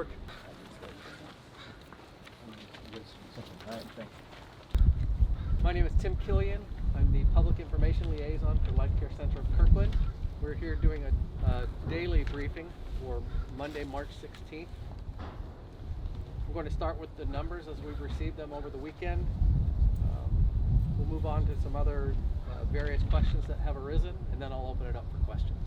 work. My name is Tim Killian. I'm the Public Information Liaison for Life Care Center of Kirkland. We're here doing a daily briefing for Monday, March 16th. We're going to start with the numbers as we've received them over the weekend. We'll move on to some other various questions that have arisen, and then I'll open it up for questions.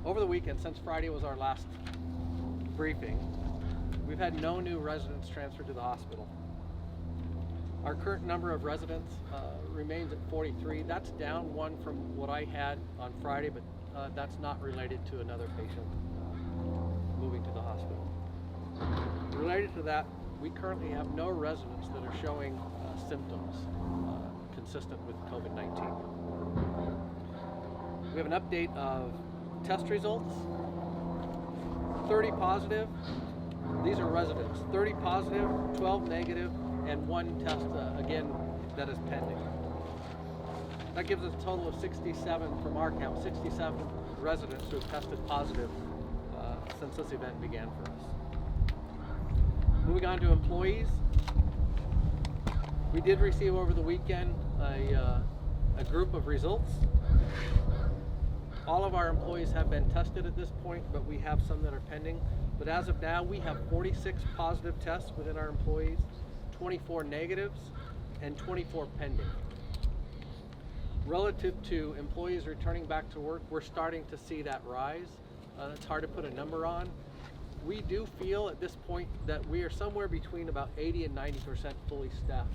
Over the weekend, since Friday was our last briefing, we've had no new residents transferred to the hospital. Our current number of residents remains at 43. That's down one from what I had on Friday, but that's not related to another patient moving to the hospital. Related to that, we currently have no residents that are showing symptoms consistent with COVID-19. We have an update of test results. 30 positive. These are residents. 30 positive, 12 negative, and one test, again, that is pending. That gives us a total of 67 from our count, 67 residents who have tested positive since this event began for us. Moving on to employees. We did receive over the weekend a group of results. All of our employees have been tested at this point, but we have some that are pending. But as of now, we have 46 positive tests within our employees, 24 negatives, and 24 pending. Relative to employees returning back to work, we're starting to see that rise. It's hard to put a number on. We do feel at this point that we are somewhere between about 80 and 90% fully staffed.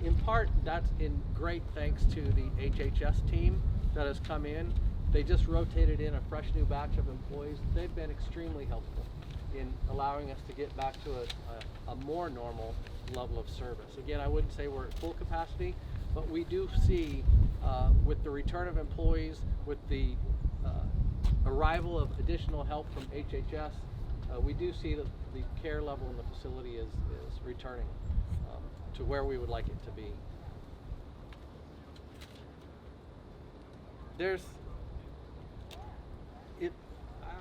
In part, that's in great thanks to the HHS team that has come in. They just rotated in a fresh new batch of employees. They've been extremely helpful in allowing us to get back to a more normal level of service. Again, I wouldn't say we're at full capacity, but we do see with the return of employees, with the arrival of additional help from HHS, we do see that the care level in the facility is returning to where we would like it to be.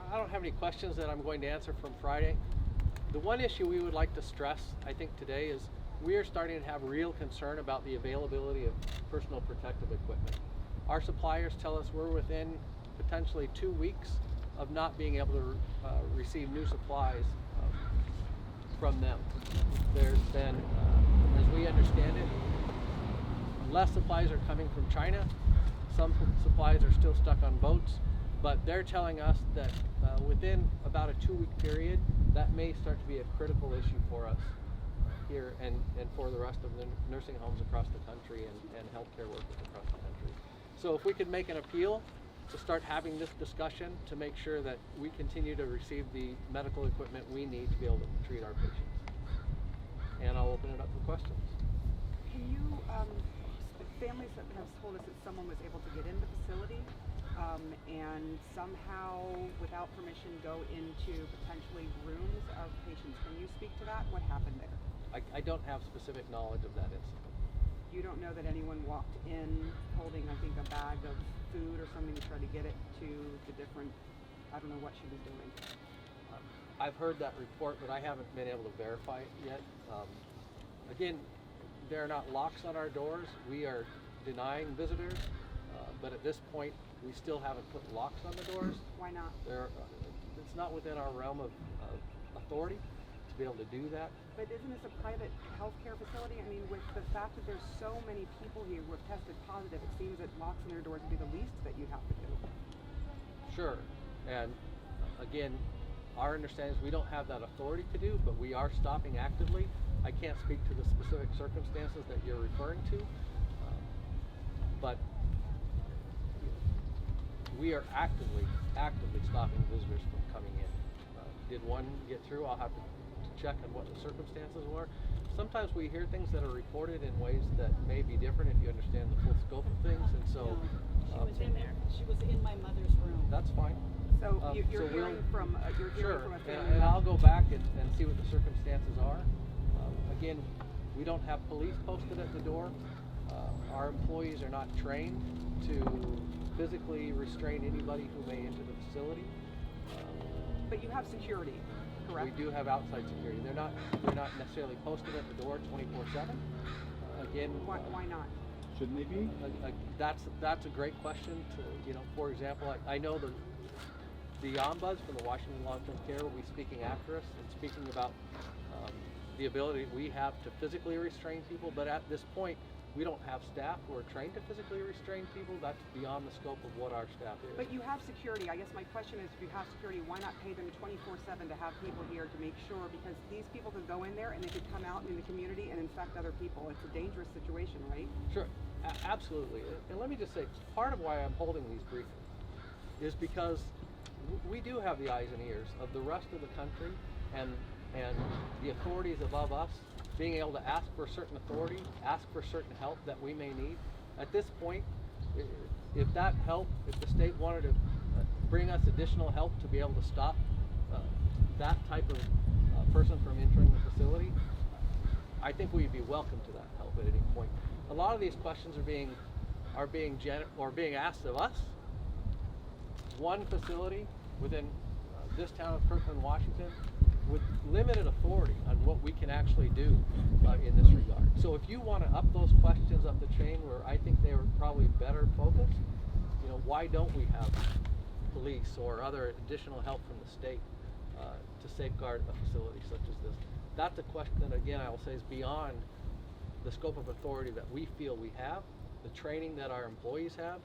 I don't have any questions that I'm going to answer from Friday. The one issue we would like to stress, I think today, is we are starting to have real concern about the availability of personal protective equipment. Our suppliers tell us we're within potentially 2 weeks of not being able to receive new supplies from them. There's been, as we understand it, less supplies are coming from China. Some supplies are still stuck on boats, but they're telling us that within about a 2-week period, that may start to be a critical issue for us here and for the rest of the nursing homes across the country and healthcare workers across the country. So if we could make an appeal to start having this discussion to make sure that we continue to receive the medical equipment we need to be able to treat our patients. And I'll open it up for questions. Can you, families that have told us that someone was able to get in the facility and somehow, without permission, go into potentially rooms of patients. Can you speak to that? What happened there? I don't have specific knowledge of that incident. You don't know that anyone walked in holding, I think, a bag of food or something to try to get it to the different, I don't know what she was doing. I've heard that report, but I haven't been able to verify it yet. Again, there are not locks on our doors. We are denying visitors, but at this point, we still haven't put locks on the doors. Why not? It's not within our realm of authority to be able to do that. But isn't this a private healthcare facility? I mean, with the fact that there's so many people here who have tested positive, it seems that locks on their doors would be the least that you'd have to do. Sure, and again, our understanding is we don't have that authority to do, but we are stopping actively. I can't speak to the specific circumstances that you're referring to, but we are actively stopping visitors from coming in. Did one get through? I'll have to check on what the circumstances were. Sometimes we hear things that are reported in ways that may be different if you understand the full scope of things, and so she was in there. She was in my mother's room. That's fine. So you're hearing from a family. And I'll go back and see what the circumstances are. Again, we don't have police posted at the door. Our employees are not trained to physically restrain anybody who may enter the facility. But you have security, correct? We do have outside security. They're not necessarily posted at the door 24/7. Again, Why not? Shouldn't they be? that's a great question. For example, I know the ombuds from the Washington Long-Term Care will be speaking after us and speaking about the ability we have to physically restrain people. But at this point, we don't have staff who are trained to physically restrain people. That's beyond the scope of what our staff is. But you have security. I guess my question is, if you have security, why not pay them 24/7 to have people here to make sure? Because these people could go in there and they could come out in the community and infect other people. It's a dangerous situation, right? Sure, absolutely. And let me just say, part of why I'm holding these briefings is because we do have the eyes and ears of the rest of the country and the authorities above us being able to ask for certain authority, ask for certain help that we may need. At this point, if that help, if the state wanted to bring us additional help to be able to stop that type of person from entering the facility, I think we'd be welcome to that help at any point. A lot of these questions are being asked of us. One facility within this town of Kirkland, Washington, with limited authority on what we can actually do in this regard. So if you want to up those questions up the chain where I think they were probably better focused, why don't we have police or other additional help from the state to safeguard a facility such as this? That's a question that, again, I will say is beyond the scope of authority that we feel we have, the training that our employees have.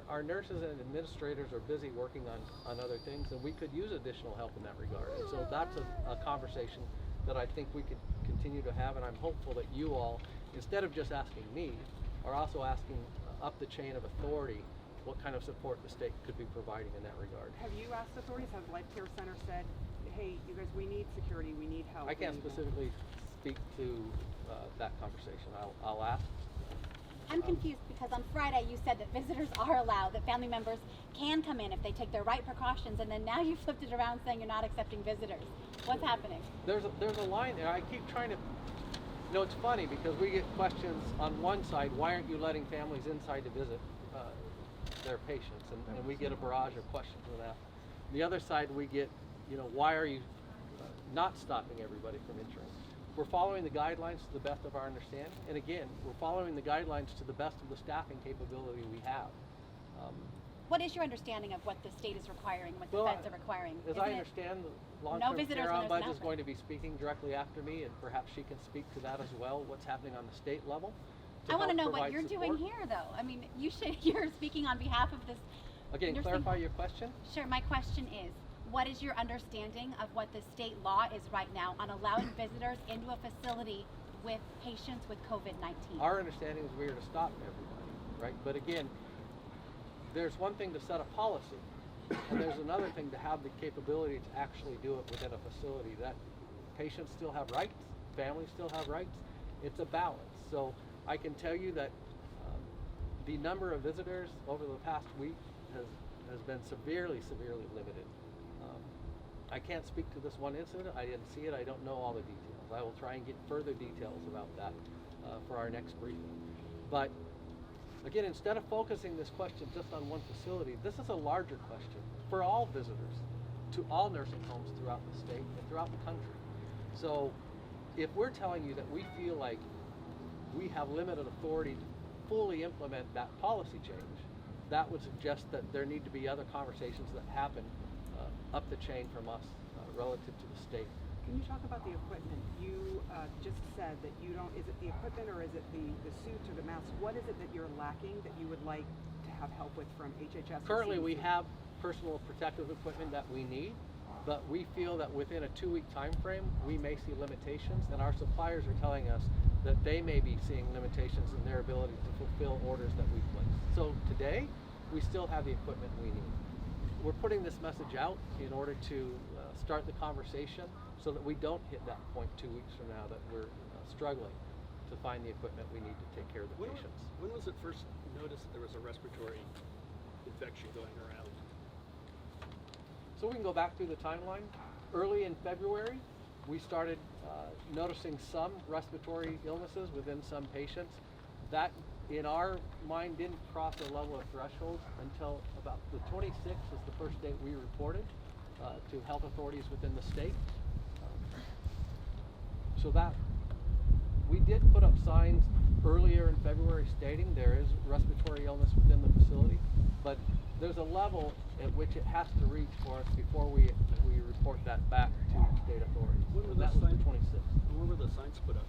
Our nurses and administrators are busy working on other things, and we could use additional help in that regard. And so that's a conversation that I think we could continue to have, and I'm hopeful that you all, instead of just asking me, are also asking up the chain of authority what kind of support the state could be providing in that regard. Have you asked authorities? Has Life Care Center said, hey, you guys, we need security, we need help? I can't specifically speak to that conversation. I'll ask. I'm confused because on Friday you said that visitors are allowed, that family members can come in if they take their right precautions, and then now you flipped it around saying you're not accepting visitors. What's happening? There's a line there. I keep trying to, it's funny because we get questions on one side, why aren't you letting families inside to visit their patients? And we get a barrage of questions on that. The other side we get, why are you not stopping everybody from entering? We're following the guidelines to the best of our understanding, and again, we're following the guidelines to the best of the staffing capability we have. What is your understanding of what the state is requiring, what the Well, feds are requiring? As I understand, the long-term visitors care when there's ombuds is nothing. going to be speaking directly after me, and perhaps she can speak to that as well, what's happening on the state level. I want to know what provide you're doing support. here, though. I mean, you're speaking on behalf of this. Again, clarify your question. Sure, my question is, what is your understanding of what the state law is right now on allowing visitors into a facility with patients with COVID-19? Our understanding is we are to stop everybody, right? But again, there's one thing to set a policy, and there's another thing to have the capability to actually do it within a facility. That patients still have rights, families still have rights. It's a balance. So I can tell you that the number of visitors over the past week has been severely limited. I can't speak to this one incident. I didn't see it. I don't know all the details. I will try and get further details about that for our next briefing. But again, instead of focusing this question just on one facility, this is a larger question for all visitors to all nursing homes throughout the state and throughout the country. So if we're telling you that we feel like we have limited authority to fully implement that policy change, that would suggest that there need to be other conversations that happen up the chain from us relative to the state. Can you talk about the equipment? You just said that you don't, is it the equipment or is it the suits or the masks? What is it that you're lacking that you would like to have help with from HHS? Currently we have personal protective equipment that we need, but we feel that within a 2-week time frame we may see limitations, and our suppliers are telling us that they may be seeing limitations in their ability to fulfill orders that we place. So today we still have the equipment we need. We're putting this message out in order to start the conversation so that we don't hit that point 2 weeks from now that we're struggling to find the equipment we need to take care of the patients. When was it first noticed that there was a respiratory infection going around? So we can go back through the timeline. Early in February, we started noticing some respiratory illnesses within some patients. That, in our mind, didn't cross a level of threshold until about the 26th was the first date we reported. to health authorities within the state. So that, we did put up signs earlier in February stating there is respiratory illness within the facility, but there's a level at which it has to reach for us before we report that back to state authorities. When were And the that was the signs- 26th. When were the signs put up?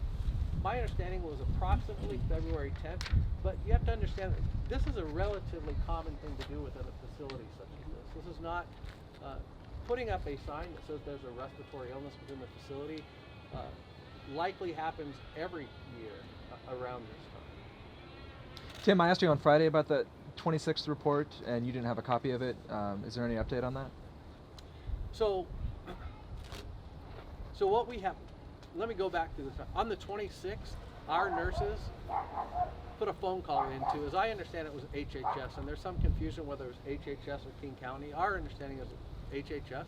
My understanding was approximately February 10th, but you have to understand that this is a relatively common thing to do within a facility such as this. This is not putting up a sign that says there's a respiratory illness within the facility. Likely happens every year around this time. Tim, I asked you on Friday about the 26th report, and you didn't have a copy of it. Is there any update on that? So what we have, let me go back to this. On the 26th, our nurses put a phone call into, as I understand it was HHS, and there's some confusion whether it was HHS or King County. Our understanding is HHS.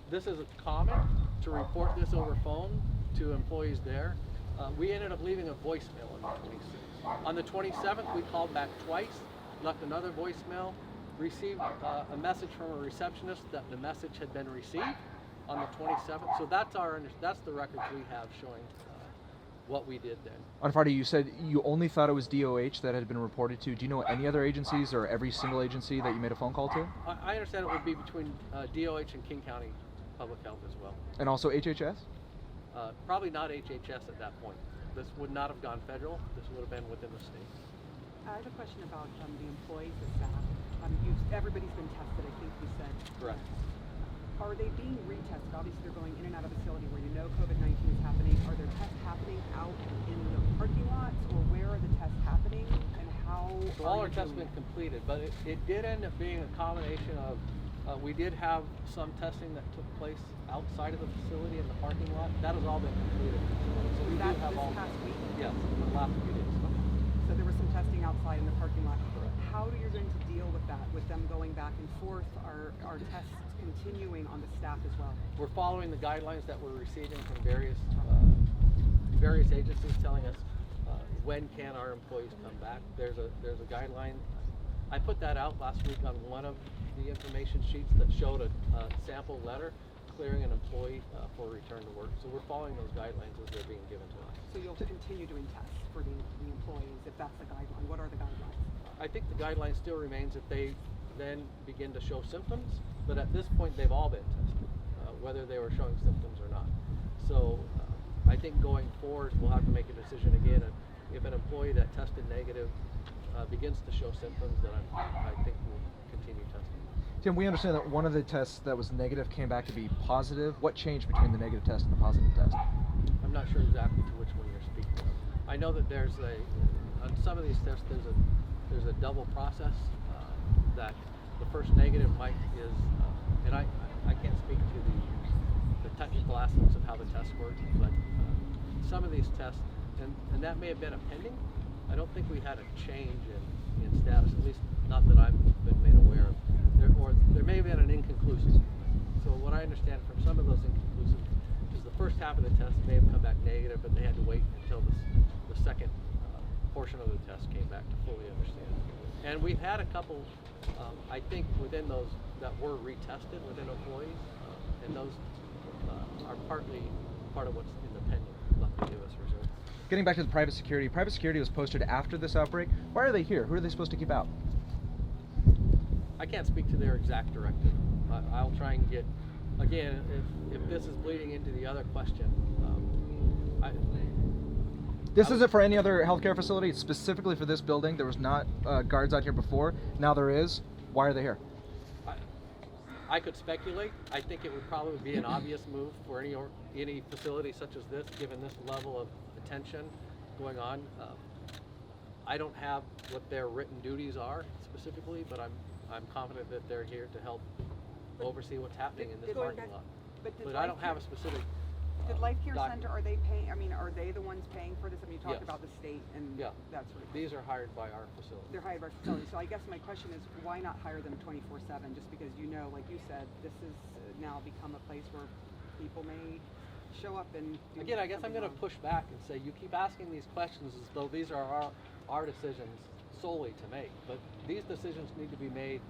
This is common to report this over phone to employees there. We ended up leaving a voicemail on the 26th. On the 27th, we called back twice, left another voicemail, received a message from a receptionist that the message had been received on the 27th. So that's the records we have showing what we did then. On Friday, you said you only thought it was DOH that had been reported to. Do you know any other agencies or every single agency that you made a phone call to? I understand it would be between DOH and King County Public Health as well. And also HHS? Probably not HHS at that point. This would not have gone federal. This would have been within the state. I have a question about the employees, the staff. Everybody's been tested, I think you said. Correct. Are they being retested? Obviously, they're going in and out of the facility where you know COVID-19 is happening. Are there tests happening out in the parking lots, or where are the tests happening, and how? So all our tests have been completed, but it did end up being a combination of, we did have some testing that took place outside of the facility in the parking lot. That has all been completed. So we that do have this all. past week? Yes, in the last few days. So there was some testing outside in the parking lot. Correct. How are you going to deal with that? With them going back and forth? Are tests continuing on the staff as well? We're following the guidelines that we're receiving from various agencies telling us when can our employees come back. There's a guideline. I put that out last week on one of the information sheets that showed a sample letter clearing an employee for return to work. So we're following those guidelines as they're being given to us. So you'll continue doing tests for the employees if that's the guideline. What are the guidelines? I think the guideline still remains that they then begin to show symptoms, but at this point they've all been tested, whether they were showing symptoms or not. So I think going forward we'll have to make a decision again. If an employee that tested negative begins to show symptoms, then I think we'll continue testing. Tim, we understand that one of the tests that was negative came back to be positive. What changed between the negative test and the positive test? I'm not sure exactly to which one you're speaking of. I know that on some of these tests there's a double process that the first negative is, and I can't speak to the technical aspects of how the tests work, but some of these tests, and that may have been a pending. I don't think we had a change in status, at least not that I've been made aware of. There may have been an inconclusive. So what I understand from some of those inconclusive is the first half of the test may have come back negative, but they had to wait until the second portion of the test came back to fully understand. And we've had a couple, I think, within those that were retested within employees, and those are partly part of what's in the pending left to give us results. Getting back to the private security was posted after this outbreak. Why are they here? Who are they supposed to keep out? I can't speak to their exact directive. I'll try and get, again, if this is bleeding into the other question, This isn't for any other healthcare facility. It's specifically for this building. There was not guards out here before. Now there is. Why are they here? I could speculate. I think it would probably be an obvious move for any facility such as this, given this level of attention going on. I don't have what their written duties are specifically, but I'm confident that they're here to help oversee what's happening in this parking lot. But I don't have a specific. Did Life Care document. Center, are they paying? I mean, are they the ones paying for this? I mean, you talked Yes. about the state and Yeah. that sort of thing. These are hired by our facility. They're hired by facility. So I guess my question is, why not hire them 24/7? Just because like you said, this has now become a place where people may show up and do Again, I guess I'm something going to wrong. push back and say you keep asking these questions as though these are our decisions solely to make. But these decisions need to be made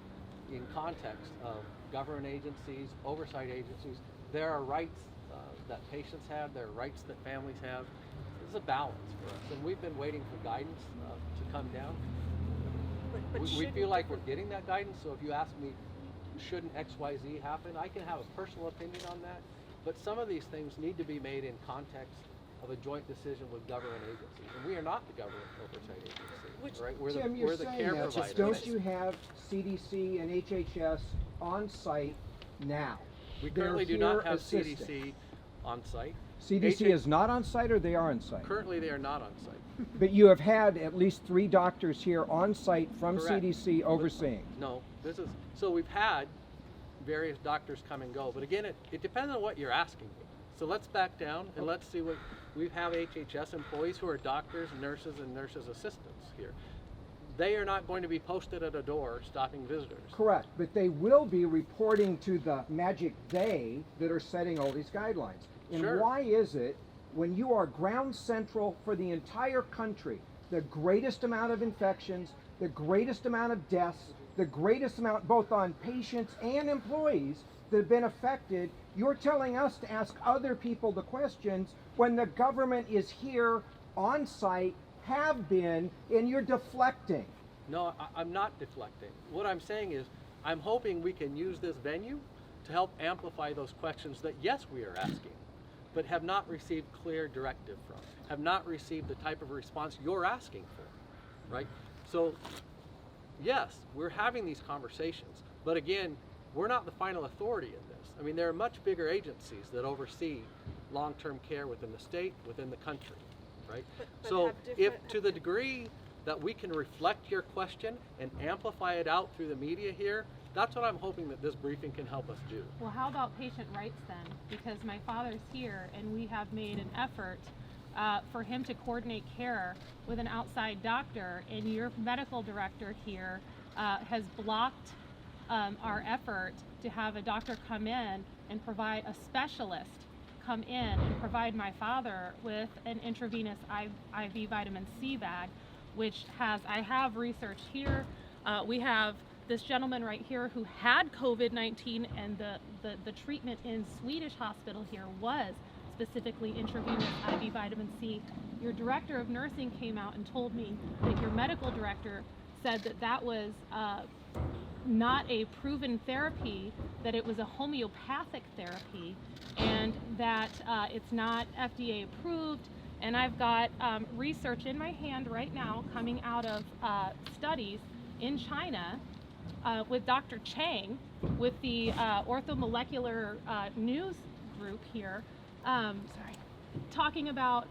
in context of government agencies, oversight agencies. There are rights that patients have, there are rights that families have. This is a balance for us, and we've been waiting for guidance to come down. But We shouldn't feel like we're different- getting that guidance, so if you ask me, shouldn't XYZ happen, I can have a personal opinion on that, but some of these things need to be made in context of a joint decision with government agencies, and we are not the government oversight agency, right? We're Tim, the, you're we're the saying care that, provider. but don't you have CDC and HHS on site now? We They're currently do here not have assisting. CDC on site. CDC is not on site, or they are on site? Currently, they are not on site. But you have had at least 3 doctors here on site from Correct. CDC overseeing. No, this is, so we've had various doctors come and go, but again, it depends on what you're asking me. So let's back down and let's see what, we have HHS employees who are doctors, nurses, and nurses assistants here. They are not going to be posted at a door stopping visitors. Correct, but they will be reporting to the magic they that are setting all these guidelines. And Sure. why is it, when you are ground central for the entire country, the greatest amount of infections, the greatest amount of deaths, the greatest amount both on patients and employees that have been affected, you're telling us to ask other people the questions when the government is here on site, have been, and you're deflecting. No, I'm not deflecting. What I'm saying is, I'm hoping we can use this venue to help amplify those questions that, yes, we are asking, but have not received clear directive from, have not received the type of response you're asking for, right? So, yes, we're having these conversations, but again, we're not the final authority in this. I mean, there are much bigger agencies that oversee long-term care within the state, within the country, right? But So have if, different- to the degree that we can reflect your question and amplify it out through the media here, that's what I'm hoping that this briefing can help us do. Well, how about patient rights then? Because my father's here and we have made an effort for him to coordinate care with an outside doctor, and your medical director here has blocked our effort to have a doctor come in and provide a specialist come in and provide my father with an intravenous IV vitamin C bag, which I have research here. We have this gentleman right here who had COVID-19, and the treatment in Swedish hospital here was specifically intravenous IV vitamin C. Your director of nursing came out and told me that your medical director said that that was not a proven therapy, that it was a homeopathic therapy, and that it's not FDA approved. And I've got research in my hand right now coming out of studies in China with Dr. Chang, with the orthomolecular news group here, talking about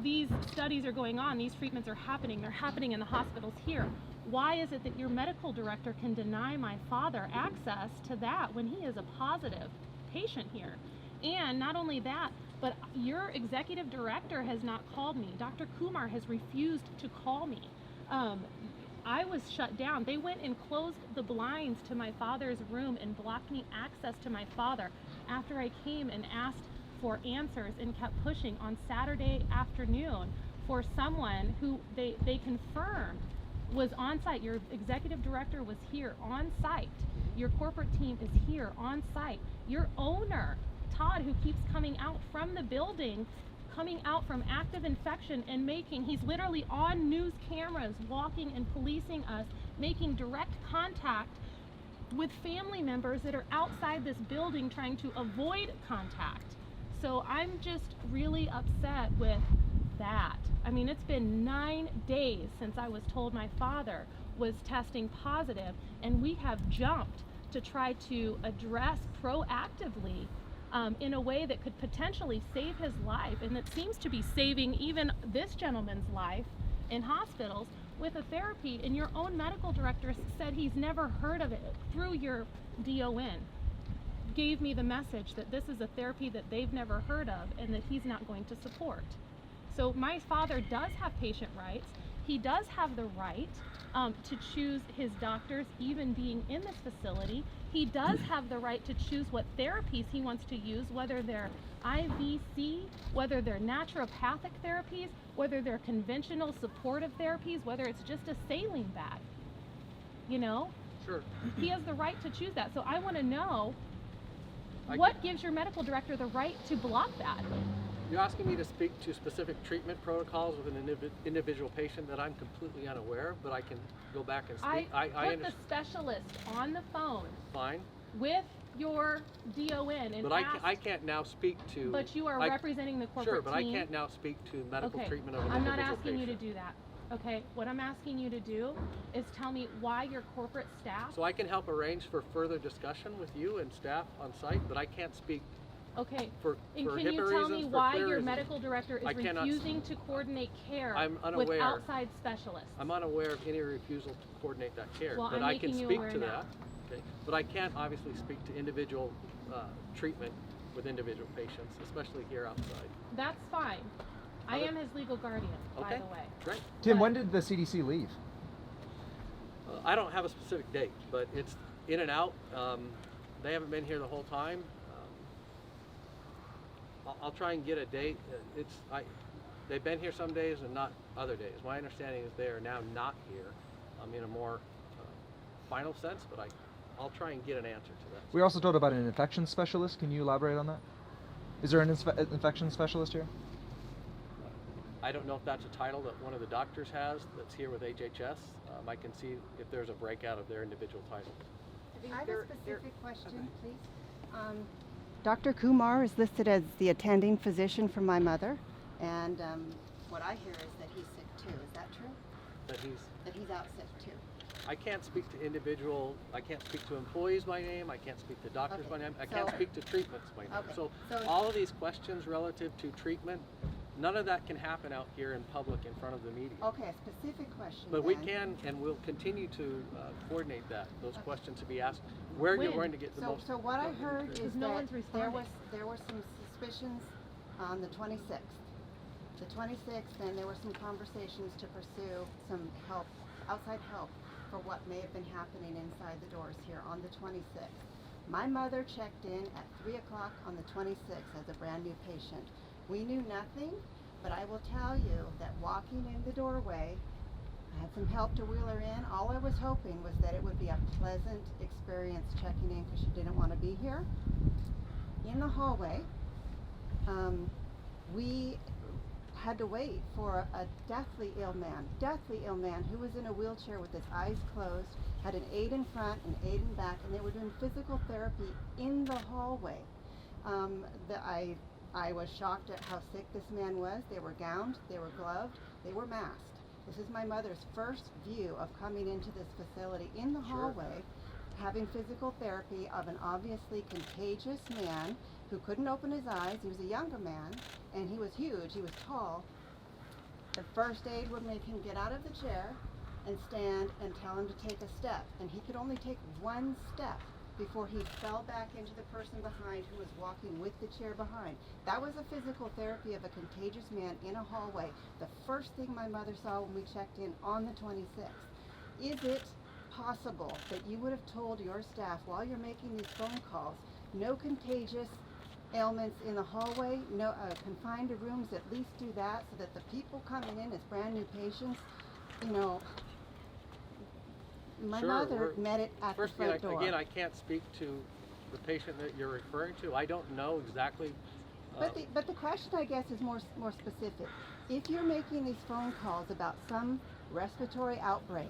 these studies are going on, these treatments are happening, they're happening in the hospitals here. Why is it that your medical director can deny my father access to that when he is a positive patient here? And not only that, but your executive director has not called me. Dr. Kumar has refused to call me. I was shut down. They went and closed the blinds to my father's room and blocked me access to my father after I came and asked for answers and kept pushing on Saturday afternoon for someone who they confirmed was on site. Your executive director was here on site. Your corporate team is here on site. Your owner, Todd, who keeps coming out from the building, coming out from active infection and he's literally on news cameras, walking and policing us, making direct contact with family members that are outside this building trying to avoid contact. So I'm just really upset with that. I mean, it's been 9 days since I was told my father was testing positive, and we have jumped to try to address proactively in a way that could potentially save his life, and it seems to be saving even this gentleman's life in hospitals with a therapy. And your own medical director said he's never heard of it through your DON. Gave me the message that this is a therapy that they've never heard of and that he's not going to support. So my father does have patient rights. He does have the right to choose his doctors, even being in this facility. He does have the right to choose what therapies he wants to use, whether they're IVC, whether they're naturopathic therapies, whether they're conventional supportive therapies, whether it's just a saline bag, you know? Sure. He has the right to choose that. So I want to know I what can- gives your medical director the right to block that? You're asking me to speak to specific treatment protocols with an individual patient that I'm completely unaware of, but I can go back and speak. I put the understand. specialist on the phone Fine, with your DON and but asked, I can't now speak to. but you are I- representing the corporate Sure, but team. I can't now speak to medical Okay, treatment of an I'm not individual asking you to patient. do that. Okay, what I'm asking you to do is tell me why your corporate staff. So I can help arrange for further discussion with you and staff on site, but I can't speak Okay, for and HIPAA can you tell reasons, me for why clear your reasons. medical director is I cannot refusing to coordinate care I'm with unaware. outside specialists? I'm unaware of any refusal to coordinate that care, Well, but I'm I can making you speak aware to now. that. Okay, but I can't obviously speak to individual treatment with individual patients, especially here outside. That's fine. I Other- am his legal guardian, by Okay, the way. great. Tim, But- when did the CDC leave? I don't have a specific date, but it's in and out. They haven't been here the whole time. I'll try and get a date. They've been here some days and not other days. My understanding is they are now not here in a more final sense, but I'll try and get an answer to that. We were also told about an infection specialist. Can you elaborate on that? Is there an infection specialist here? I don't know if that's a title that one of the doctors has that's here with HHS. I can see if there's a breakout of their individual titles. I have a specific question, please. Dr. Kumar is listed as the attending physician for my mother, and what I hear is that he's sick too. Is that true? That That he's out sick too? I can't speak to I can't speak to employees by name, I can't speak to doctors Okay, by name, I can't so- speak to treatments by name. Okay, So so- all of these questions relative to treatment, none of that can happen out here in public in front of the media. Okay, a specific question. But we then. can and will continue to coordinate that, those questions to be asked, where you're When? going to get the most. So what I heard is Because no one's that responding. there were some suspicions on the 26th. The 26th, and there were some conversations to pursue some help, outside help, for what may have been happening inside the doors here on the 26th. My mother checked in at 3 o'clock on the 26th as a brand new patient. We knew nothing, but I will tell you that walking in the doorway, I had some help to wheel her in. All I was hoping was that it would be a pleasant experience checking in because she didn't want to be here. In the hallway, we had to wait for a deathly ill man who was in a wheelchair with his eyes closed, had an aide in front, an aide in back, and they were doing physical therapy in the hallway. I was shocked at how sick this man was. They were gowned, they were gloved, they were masked. This is my mother's first view of coming into this facility in the Sure. hallway, having physical therapy of an obviously contagious man who couldn't open his eyes. He was a younger man, and he was huge, he was tall. The first aide would make him get out of the chair and stand and tell him to take a step, and he could only take one step before he fell back into the person behind who was walking with the chair behind. That was a physical therapy of a contagious man in a hallway. The first thing my mother saw when we checked in on the 26th. Is it possible that you would have told your staff while you're making these phone calls, no contagious ailments in the hallway, no confined to rooms, at least do that so that the people coming in as brand new patients, you know, my Sure, mother we're- met it at the First, front door. again, I can't speak to the patient that you're referring to. I don't know exactly. But the question, I guess, is more specific. If you're making these phone calls about some respiratory outbreak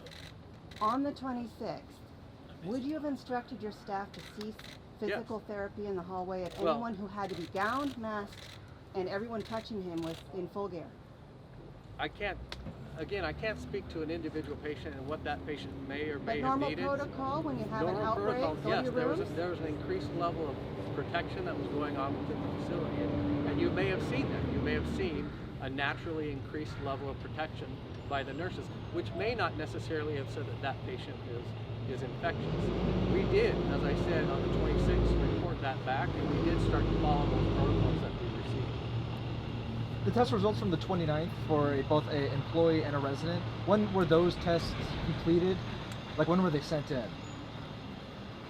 on the 26th, would you have instructed your staff to cease physical therapy in the hallway of Well- anyone who had to be gowned, masked, and everyone touching him was in full gear? I can't speak to an individual patient and what that patient may or may But have normal needed. protocol when you have an Normal outbreak, protocol, go to yes, your there was rooms? an increased level of protection that was going on within the facility, and you may have seen that. You may have seen a naturally increased level of protection by the nurses, which may not necessarily have said that that patient is infectious. We did, as I said, on the 26th, report that back, and we did start to follow those protocols that we received. The test results from the 29th for both an employee and a resident, when were those tests completed? Like, when were they sent in?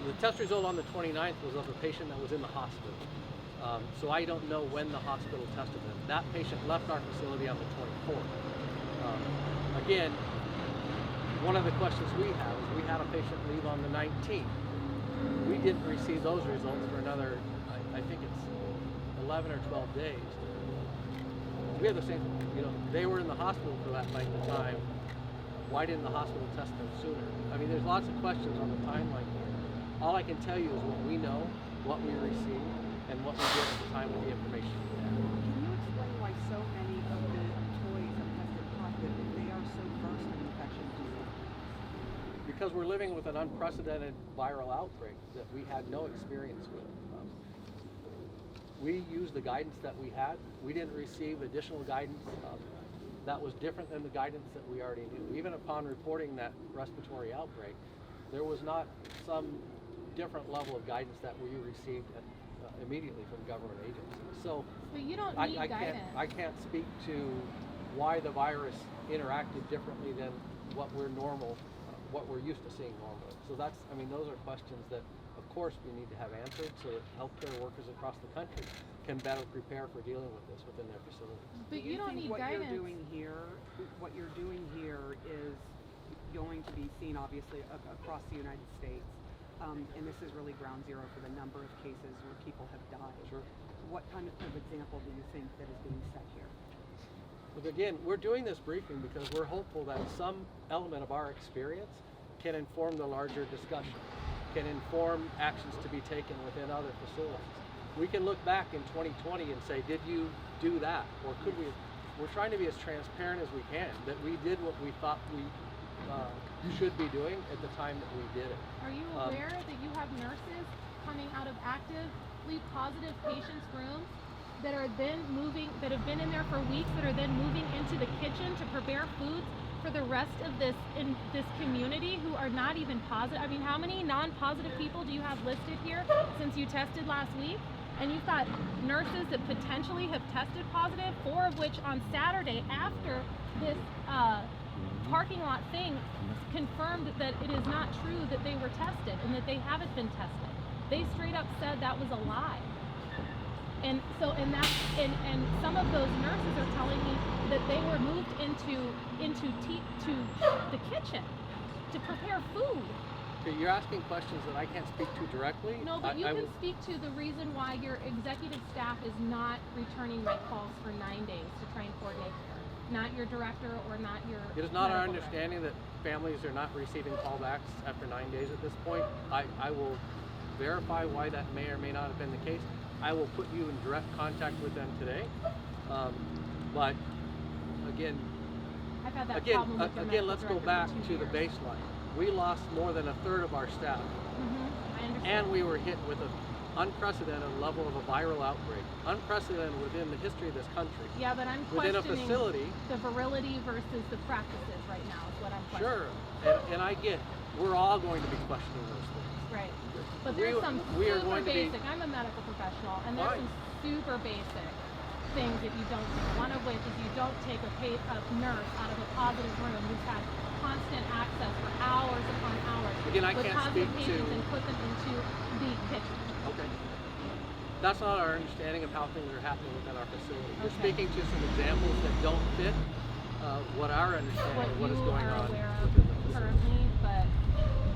The test result on the 29th was of a patient that was in the hospital. So I don't know when the hospital tested them. That patient left our facility on the 24th. Again, one of the questions we have is we had a patient leave on the 19th. We didn't receive those results for another, I think it's 11 or 12 days. We had the same, they were in the hospital for that length of time. Why didn't the hospital test them sooner? I mean, there's lots of questions on the timeline here. All I can tell you is what we know, what we received, and what we did at the time with the information we had. Can you explain why so many of the employees have tested positive if they are so versed in infection disease? Because we're living with an unprecedented viral outbreak that we had no experience with. We used the guidance that we had. We didn't receive additional guidance that was different than the guidance that we already knew. Even upon reporting that respiratory outbreak, there was not some different level of guidance that we received immediately from government agencies. So you don't need guidance. I can't speak to why the virus interacted differently than what we're used to seeing normally. So those are questions that, of course, we need to have answered so that healthcare workers across the country can better prepare for dealing with this within their facilities. But you don't need guidance. What you're doing here is going to be seen, obviously, across the United States. And this is really ground zero for the number of cases where people have died. Sure. What kind of example do you think that is being set here? But again, we're doing this briefing because we're hopeful that some element of our experience can inform the larger discussion, can inform actions to be taken within other facilities. We can look back in 2020 and say, did you do that? Or could we? We're trying to be as transparent as we can, that we did what we thought we should be doing at the time that we did it. Are you aware that you have nurses coming out of actively positive patients' rooms that have been in there for weeks, that are then moving into the kitchen to prepare foods for the rest of this community who are not even positive? I mean, how many non-positive people do you have listed here since you tested last week? And you've got nurses that potentially have tested positive, 4 of which on Saturday after this parking lot thing confirmed that it is not true that they were tested and that they haven't been tested. They straight up said that was a lie. And so and some of those nurses are telling me that they were moved into the kitchen to prepare food. Okay, you're asking questions that I can't speak to directly. No, but you can speak to the reason why your executive staff is not returning my calls for 9 days to try and coordinate care. Not your director or not your It is not our medical understanding that families are not receiving callbacks after 9 days at this point. I will verify why that may or may not have been the case. I will put you in direct contact with them today. But again, I've had that problem with your medical let's go director back for 2 to the years. baseline. We lost more than a third of our staff. I understand. And we were hit with an unprecedented level of a viral outbreak. Unprecedented within the history of this country. Yeah, but I'm within a questioning facility. the virility versus the practices right now is what I'm questioning. Sure, and I get, we're all going to be questioning those things. Right. But there's some we are super going to be- basic, I'm a medical professional, and there's Fine. some super basic things that you don't do. One of which is you don't take a nurse out of a positive room who's had constant access for hours upon hours Again, I with can't positive speak patients to- and put them into the kitchen. Okay. That's not our understanding of how things are happening within our facility. We're Okay. speaking to some examples that don't fit what our understanding of what is going you are on aware of within the facility. currently, but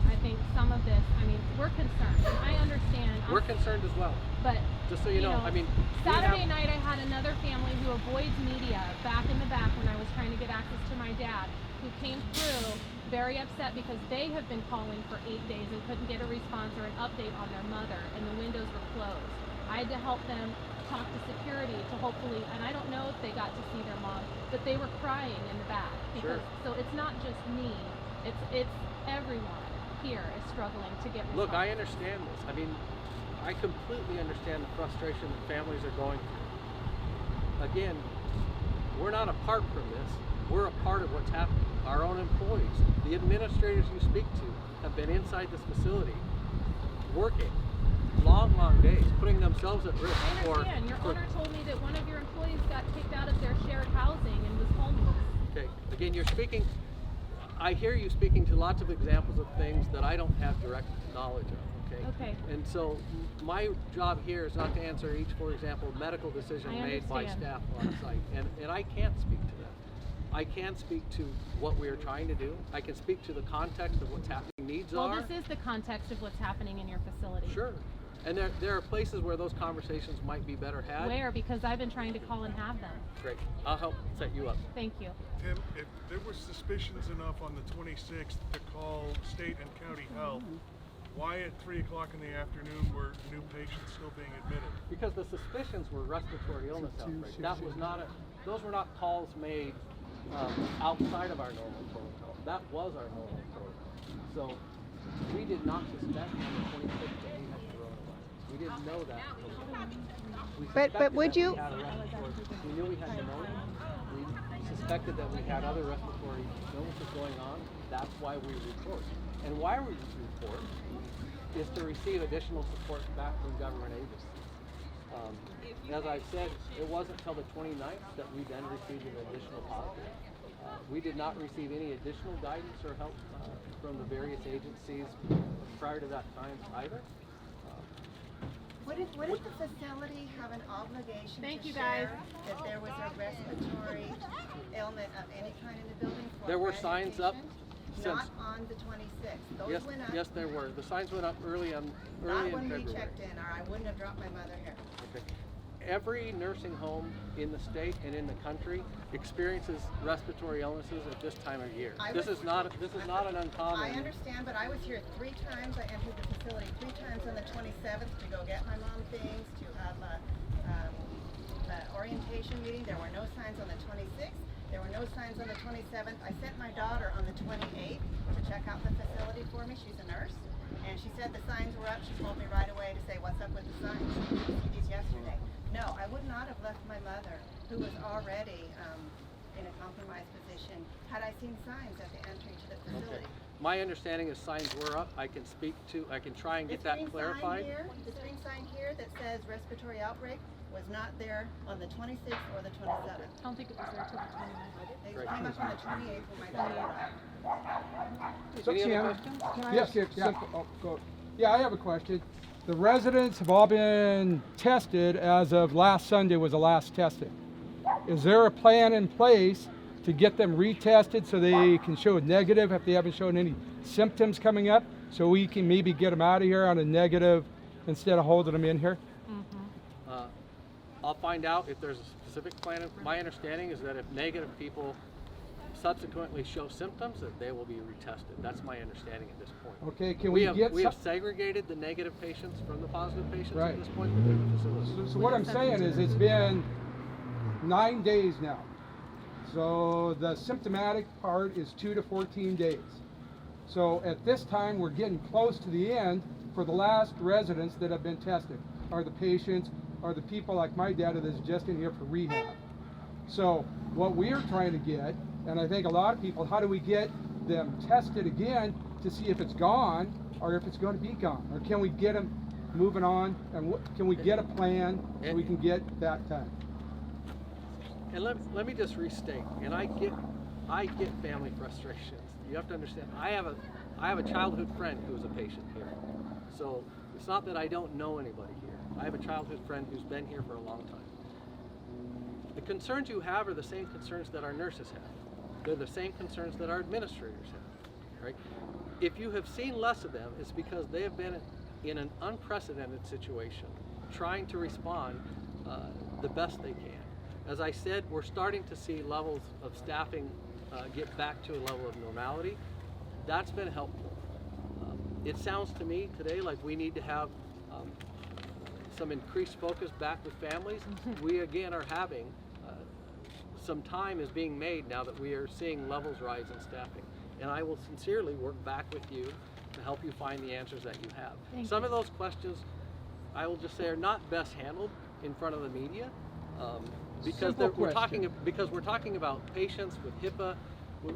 I think some of this, I mean, we're concerned, and I understand. We're concerned as well. But Just so you know, I mean, we Saturday have- night I had another family who avoids media back in the back when I was trying to get access to my dad, who came through very upset because they have been calling for 8 days and couldn't get a response or an update on their mother, and the windows were closed. I had to help them talk to security to hopefully, and I don't know if they got to see their mom, but they were crying in the back. Because, Sure. So it's not just me, it's everyone here is struggling to get response. Look, I understand this. I mean, I completely understand the frustration that families are going through. Again, we're not apart from this. We're a part of what's happening. Our own employees, the administrators you speak to have been inside this facility working long days, putting themselves at risk. I understand. Your owner told me that one of your employees got kicked out of their shared housing and was homeless. Okay, again, you're speaking, I hear you speaking to lots of examples of things that I don't have direct knowledge of, okay? Okay. And so my job here is not to answer each, for example, medical decision I made by understand. staff on site, and I can't speak to that. I can speak to what we are trying to do. I can speak to the context of what's happening, needs Well, are. this is the context of what's happening in your facility. Sure. And there are places where those conversations might be better had. Where? Because I've been trying to call and have them. Great. I'll help set you up. Thank you. Tim, if there were suspicions enough on the 26th to call state and county health, why at 3 o'clock in the afternoon were new patients still being admitted? Because the suspicions were respiratory illness outbreak. That was not those were not calls made outside of our normal protocol. That was our normal protocol. So we did not suspect on the 26th that we had coronavirus. We didn't know that. We But would suspected you- that we had a respiratory- we knew we had pneumonia. We suspected that we had other respiratory illnesses going on. That's why we report. And why we report is to receive additional support back from government agencies. As I've said, it wasn't until the 29th that we then received an additional positive. We did not receive any additional guidance or help from the various agencies prior to that time either. Would the facility have an obligation Thank to you, guys. share that there was a respiratory ailment of any kind in the building for There a were brand signs new up patient? since- Not on the 26th. Those Yes, went up. yes, there were. The signs went up early Not in when February. we checked in, or I wouldn't have dropped my mother here. Okay. Every nursing home in the state and in the country experiences respiratory illnesses at this time of year. This is not an uncommon. I understand, but I was here 3 times. I entered the facility 3 times on the 27th to go get my mom things, to have a orientation meeting. There were no signs on the 26th. There were no signs on the 27th. I sent my daughter on the 28th to check out the facility for me. She's a nurse. And she said the signs were up. She told me right away to say, what's up with the signs? We received these yesterday. No, I would not have left my mother, who was already in a compromised position, had I seen signs at the entry to the facility. Okay. My understanding is signs were up. I can try and get that clarified. The screen sign here that says respiratory outbreak was not there on the 26th or the 27th. I don't think it was there till the 29th. It Great. came up on the 28th when my daughter arrived. So, Any other Tim, questions? can I Yes, ask you a yeah. simple, oh, go. Yeah, I have a question. The residents have all been tested as of last Sunday was the last testing. Is there a plan in place to get them retested so they can show a negative if they haven't shown any symptoms coming up, so we can maybe get them out of here on a negative instead of holding them in here? I'll find out if there's a specific plan. My understanding is that if negative people subsequently show symptoms, that they will be retested. That's my understanding at this point. Okay, can We we have get we have some? segregated the negative patients from the positive patients Right. at this point within the facility. So what I'm saying is it's been 9 days now. So the symptomatic part is 2 to 14 days. So at this time, we're getting close to the end for the last residents that have been tested, are the patients, are the people like my dad that's just in here for rehab. So what we're trying to get, and I think a lot of people, how do we get them tested again to see if it's gone or if it's going to be gone? Or can we get them moving on, and can we get a plan so we can get that done? And let me just restate, and I get family frustrations. You have to understand, I have a childhood friend who is a patient here. So it's not that I don't know anybody here. I have a childhood friend who's been here for a long time. The concerns you have are the same concerns that our nurses have. They're the same concerns that our administrators have, right? If you have seen less of them, it's because they have been in an unprecedented situation, trying to respond the best they can. As I said, we're starting to see levels of staffing get back to a level of normality. That's been helpful. It sounds to me today like we need to have some increased focus back with families. We again are having some time is being made now that we are seeing levels rise in staffing. And I will sincerely work back with you to help you find the answers that you have. Some of those questions, I will just say, are not best handled in front of the media. Because we're talking about patients with HIPAA.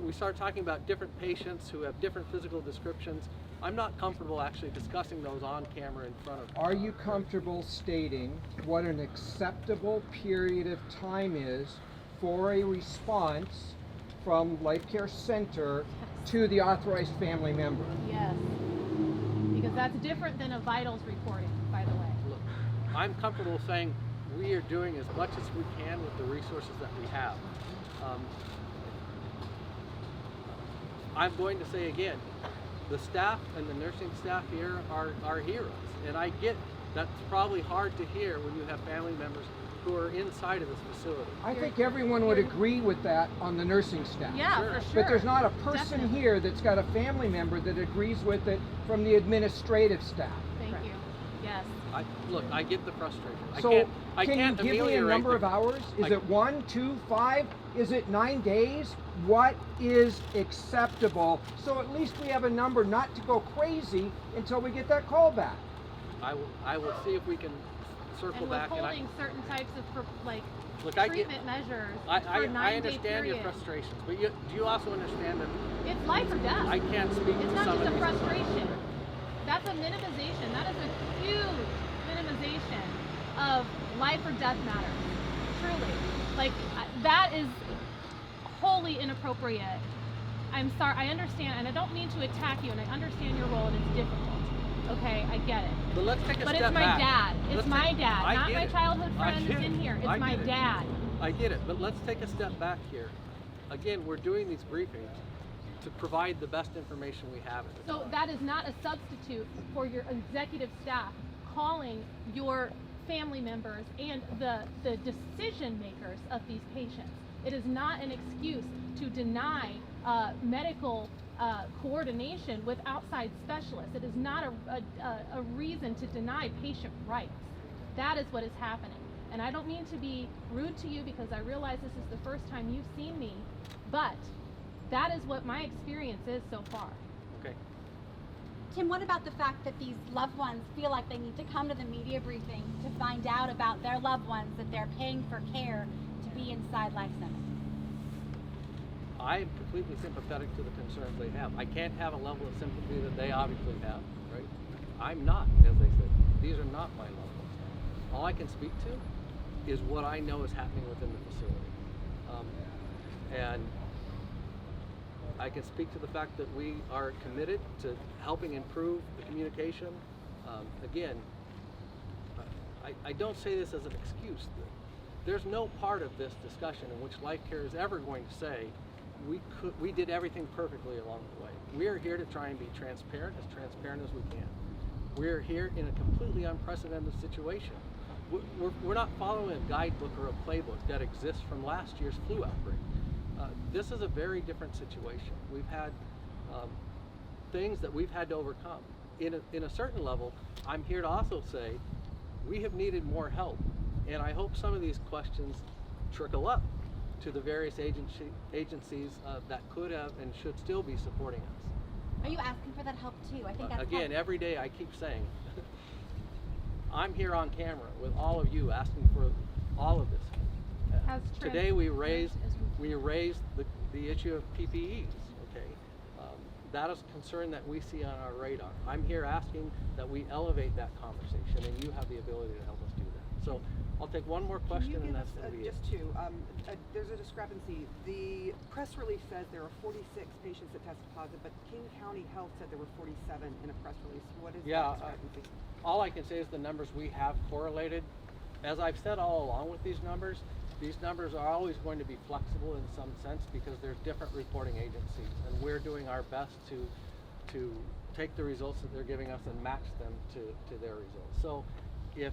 We start talking about different patients who have different physical descriptions. I'm not comfortable actually discussing those on camera in front of. Are you comfortable stating what an acceptable period of time is for a response from Life Care Center to the authorized family member? Yes. Because that's different than a vitals reporting, by the way. Look, I'm comfortable saying we are doing as much as we can with the resources that we have. I'm going to say again, the staff and the nursing staff here are heroes. And I get that's probably hard to hear when you have family members who are inside of this facility. I think everyone would agree with that on the nursing staff. Yeah, Sure. for sure. But there's not a person Definitely. here that's got a family member that agrees with it from the administrative staff. Thank you. Yes. Look, I get the frustration. So I can can't you give me a ameliorate number the- of hours? Is I- it 1, 2, 5? Is it 9 days? What is acceptable? So at least we have a number not to go crazy until we get that call back. I will see if we can circle And back. withholding certain types of Look, I get. treatment measures I for a 9-day understand period. your frustrations, but do you also understand that It's life or death. I can't speak It's to not some just of a these. frustration. That's a minimization. That is a huge minimization of life or death matters. Truly. That is wholly inappropriate. I'm sorry. I understand, and I don't mean to attack you, and I understand your role, and it's difficult. Okay, I get it. But let's take a But step it's my back. dad. It's Let's my take- dad, I not get my it. childhood I friend get that's it. in here. It's I my get it. dad. I get it, but let's take a step back here. Again, we're doing these briefings to provide the best information we have. At the So time. that is not a substitute for your executive staff calling your family members and the decision makers of these patients. It is not an excuse to deny medical coordination with outside specialists. It is not a reason to deny patient rights. That is what is happening. And I don't mean to be rude to you because I realize this is the first time you've seen me, but that is what my experience is so far. Okay. Tim, what about the fact that these loved ones feel like they need to come to the media briefing to find out about their loved ones that they're paying for care to be inside Life Center? I'm completely sympathetic to the concerns they have. I can't have a level of sympathy that they obviously have, right? I'm not, as they said. These are not my loved ones. All I can speak to is what I know is happening within the facility. And I can speak to the fact that we are committed to helping improve the communication. Again, I don't say this as an excuse. There's no part of this discussion in which Life Care is ever going to say we did everything perfectly along the way. We are here to try and be transparent as we can. We're here in a completely unprecedented situation. We're not following a guidebook or a playbook that exists from last year's flu outbreak. This is a very different situation. We've had things that we've had to overcome. In a certain level, I'm here to also say we have needed more help, and I hope some of these questions trickle up to the various agencies that could have and should still be supporting us. Are you asking for that help too? I think that's Again, helpful. every day I keep saying, I'm here on camera with all of you asking for all of this. As Today we transparent raised the issue of PPEs. Okay, that is a concern that we see on our radar. I'm here asking that we elevate that conversation, and you have the ability to help us do that. So I'll take one more question, Can you and give that's us, going to be it. just two, there's a discrepancy. The press release says there are 46 patients that tested positive, but King County Health said there were 47 in a press release. What is Yeah, that discrepancy? all I can say is the numbers we have correlated. As I've said all along with these numbers are always going to be flexible in some sense because there's different reporting agencies, and we're doing our best to take the results that they're giving us and match them to their results. So if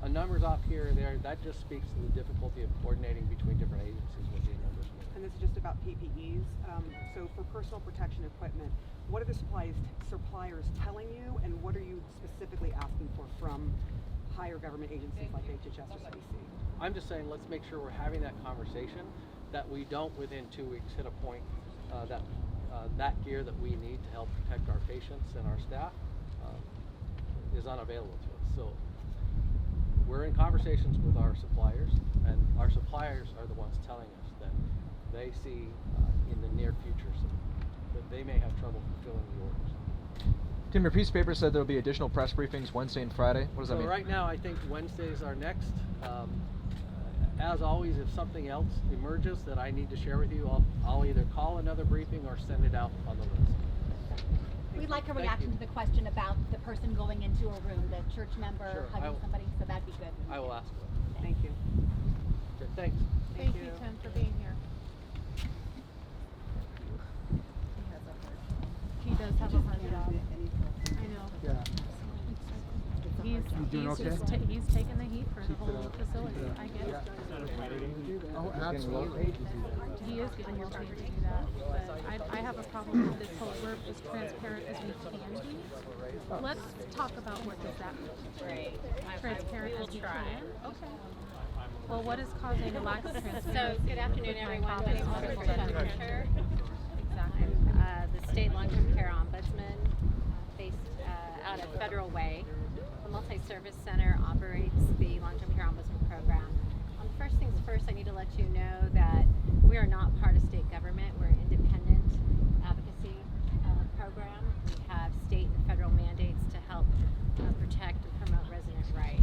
a number's off here or there, that just speaks to the difficulty of coordinating between different agencies with these numbers. And this is just about PPEs. So for personal protection equipment, what are the suppliers telling you, and what are you specifically asking for from higher government agencies like HHS or CDC? I'm just saying, let's make sure we're having that conversation, that we don't within 2 weeks hit a point that gear that we need to help protect our patients and our staff is unavailable to us. So we're in conversations with our suppliers, and our suppliers are the ones telling us that they see in the near future that they may have trouble fulfilling the orders. Tim, your piece of paper said there will be additional press briefings Wednesday and Friday. What does that So mean? right now, I think Wednesdays are next. As always, if something else emerges that I need to share with you, I'll either call another briefing or send it out on the list. We'd like a Thank reaction you. to the question about the person going into a room, the church member Sure, I hugging will- somebody, so that'd be good. I will ask them. Thank you. Okay, thanks. Thank you, Tim, for being here. does have a hard job. I know. Yeah. He's doing okay? he's taking the heat for the whole facility. I get it. Oh, absolutely. He is getting more paid to do that. But I have a problem with this whole we're as transparent as we can be. Let's talk about what does that mean. Great. Transparent We as will you try. can. Okay. Well, what is causing a lack of transparency? So, good afternoon, everyone. My name is Kirkland. Exactly. I'm the state long-term care ombudsman based out of Federal Way. The multi-service center operates the long-term care ombudsman program. First things first, I need to let you know that we are not part of state government. We're an independent advocacy program. We have state and federal mandates to help protect and promote resident rights.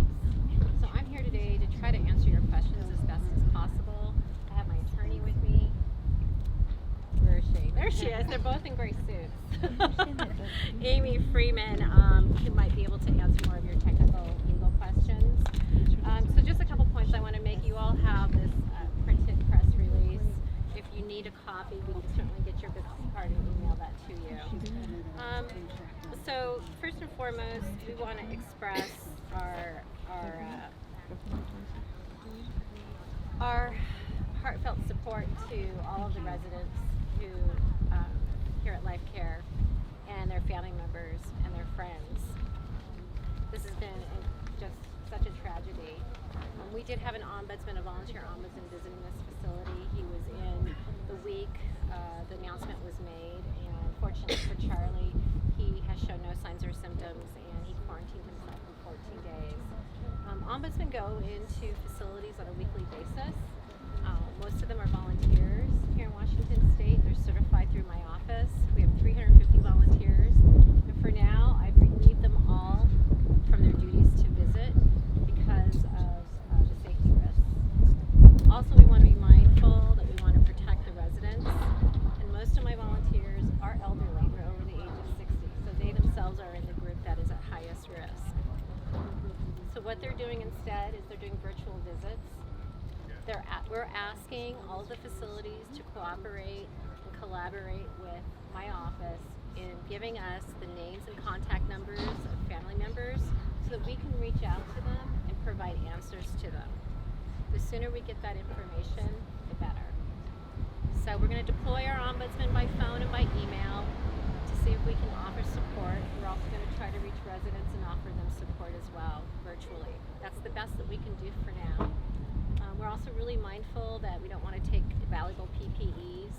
So I'm here today to try to answer your questions as best as possible. I have my attorney with me. Where is she? There she is. They're both in gray suits. Amy Freeman, who might be able to answer more of your technical legal questions. So just a couple points I want to make. You all have this printed press release. If you need a copy, we can certainly get your business card and email that to you. So first and foremost, we want to express our heartfelt support to all of the residents who here at Life Care and their family members and their friends. This has been just such a tragedy. We did have an ombudsman, a volunteer ombudsman visiting this facility. He was in the week the announcement was made, and fortunately for Charlie, he has shown no signs or symptoms, and he quarantined himself for 14 days. Ombudsmen go into facilities on a weekly basis. Most of them are volunteers here in Washington State. They're certified through my office. We have 350 volunteers, and for now, I've relieved them all from their duties to visit because of the safety risks. Also, we want to be mindful that we want to protect the residents, and most of my volunteers are elderly. They're over the age of 60, so they themselves are in the group that is at highest risk. So what they're doing instead is they're doing virtual visits. We're asking all of the facilities to cooperate and collaborate with my office in giving us the names and contact numbers of family members so that we can reach out to them and provide answers to them. The sooner we get that information, the better. So we're going to deploy our ombudsman by phone and by email to see if we can offer support. We're also going to try to reach residents and offer them support as well, virtually. That's the best that we can do for now. We're also really mindful that we don't want to take valuable PPEs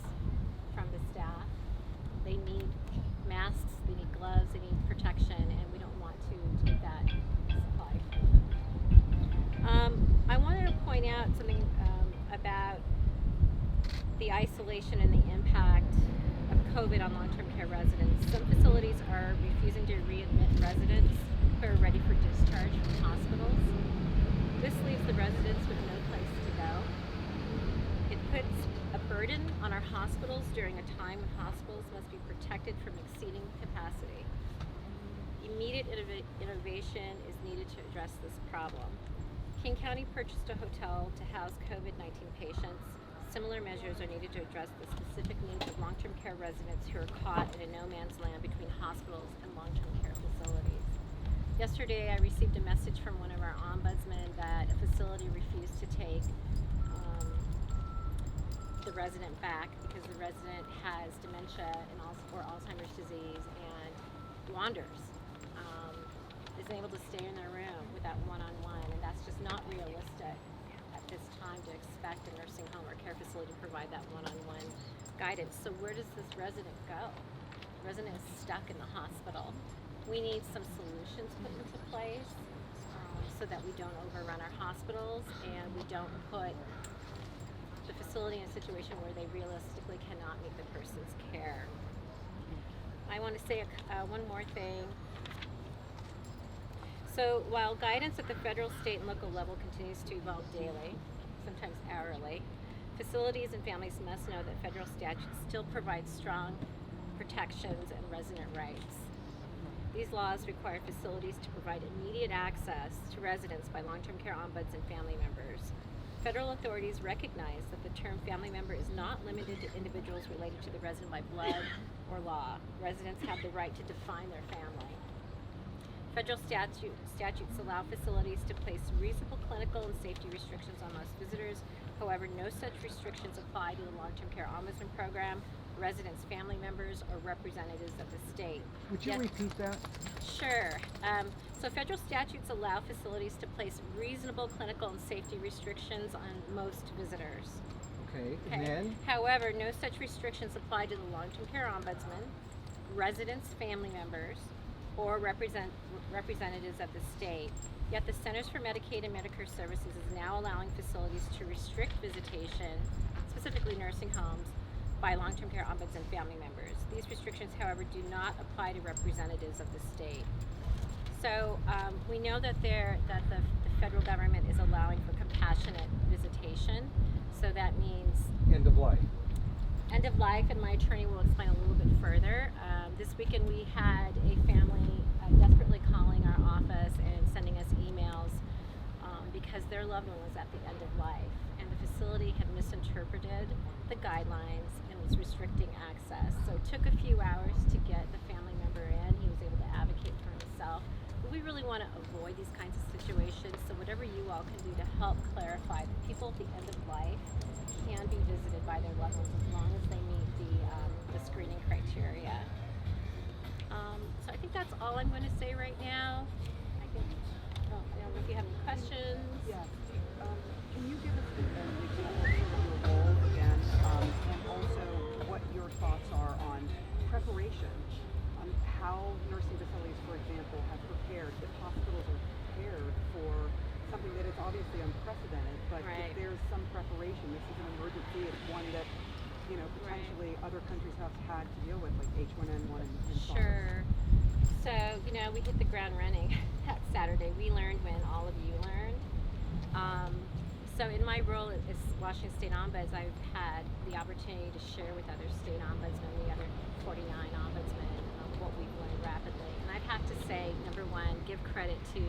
from the staff. They need masks, they need gloves, they need protection, and we don't want to take that supply from them. I wanted to point out something about the isolation and the impact of COVID on long-term care residents. Some facilities are refusing to readmit residents who are ready for discharge from hospitals. This leaves the residents with no place to go. It puts a burden on our hospitals during a time when hospitals must be protected from exceeding capacity. Immediate innovation is needed to address this problem. King County purchased a hotel to house COVID-19 patients. Similar measures are needed to address the specific needs of long-term care residents who are caught in a no-man's land between hospitals and long-term care facilities. Yesterday, I received a message from one of our ombudsmen that a facility refused to take the resident back because the resident has dementia and or Alzheimer's disease and wanders, isn't able to stay in their room without one-on-one, and that's just not realistic at this time to expect a nursing home or care facility to provide that one-on-one guidance. So where does this resident go? The resident is stuck in the hospital. We need some solutions put into place so that we don't overrun our hospitals and we don't put the facility in a situation where they realistically cannot meet the person's care. I want to say one more thing. So while guidance at the federal, state, and local level continues to evolve daily, sometimes hourly, facilities and families must know that federal statutes still provide strong protections and resident rights. These laws require facilities to provide immediate access to residents by long-term care ombuds and family members. Federal authorities recognize that the term family member is not limited to individuals related to the resident by blood or law. Residents have the right to define their family. Federal statutes allow facilities to place reasonable clinical and safety restrictions on most visitors. However, no such restrictions apply to the long-term care ombudsman program, residents' family members, or representatives of the state. Would you repeat that? Sure. So federal statutes allow facilities to place reasonable clinical and safety restrictions on most visitors. Okay, and then? However, no such restrictions apply to the long-term care ombudsman, residents' family members, or representatives of the state. Yet the Centers for Medicaid and Medicare Services is now allowing facilities to restrict visitation, specifically nursing homes, by long-term care ombudsman family members. These restrictions, however, do not apply to representatives of the state. So we know that the federal government is allowing for compassionate visitation. So that means End of life. End of life, and my attorney will explain a little bit further. This weekend we had a family desperately calling our office and sending us emails because their loved one was at the end of life, and the facility had misinterpreted the guidelines and was restricting access. So it took a few hours to get the family member in. He was able to advocate for himself. But we really want to avoid these kinds of situations, so whatever you all can do to help clarify that people at the end of life can be visited by their loved ones as long as they meet the screening criteria. So I think that's all I'm going to say right now. I don't know if you have any questions. Yes. Can you give us an example of your role again, and also what your thoughts are on preparation, on how nursing facilities, for example, have prepared, if hospitals are prepared for something that is obviously unprecedented, but if there's some preparation, this is an emergency, it's one that, potentially other countries have had to deal with, like H1N1 and SARS. Sure. So, we hit the ground running that Saturday. We learned when all of you learned. So in my role as Washington State Ombuds, I've had the opportunity to share with other state ombudsmen, the other 49 ombudsmen, what we've learned rapidly. And I'd have to say, number one, give credit to